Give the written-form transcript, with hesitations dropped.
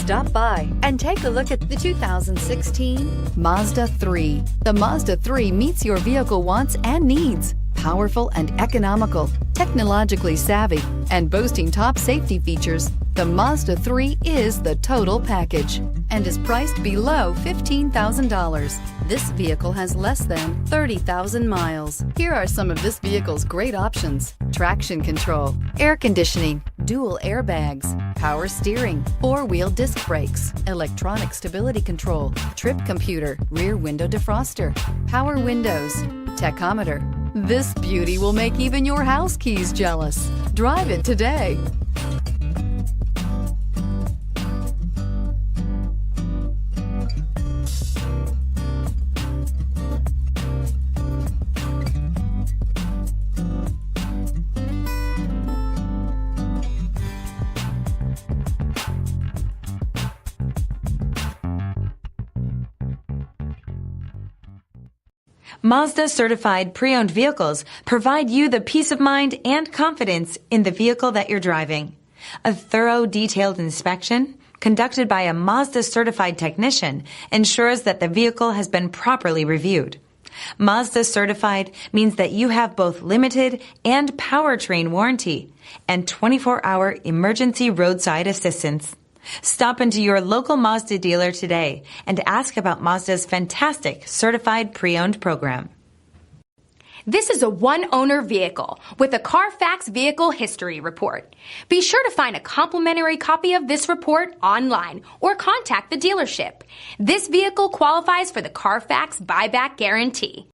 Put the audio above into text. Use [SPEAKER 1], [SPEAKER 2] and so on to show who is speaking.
[SPEAKER 1] Stop by and take a look at the 2016 Mazda 3. The Mazda 3 meets your vehicle wants and needs. Powerful and economical, technologically savvy, and boasting top safety features, the Mazda 3 is the total package and is priced below $15,000. This vehicle has less than 30,000 miles. Here are some of this vehicle's great options: traction control, air conditioning, dual airbags, power steering, four-wheel disc brakes, electronic stability control, trip computer, rear window defroster, power windows, tachometer. This beauty will make even your house keys jealous. Drive it today.
[SPEAKER 2] Mazda certified pre-owned vehicles provide you the peace of mind and confidence in the vehicle that you're driving. A thorough, detailed inspection conducted by a Mazda certified technician ensures that the vehicle has been properly reviewed. Mazda certified means that you have both limited and powertrain warranty and 24-hour emergency roadside assistance. Stop into your local Mazda dealer today and ask about Mazda's fantastic certified pre-owned program.
[SPEAKER 3] This is a one-owner vehicle with a Carfax Vehicle History Report. Be sure to find a complimentary copy of this report online or contact the dealership. This vehicle qualifies for the Carfax Buyback Guarantee.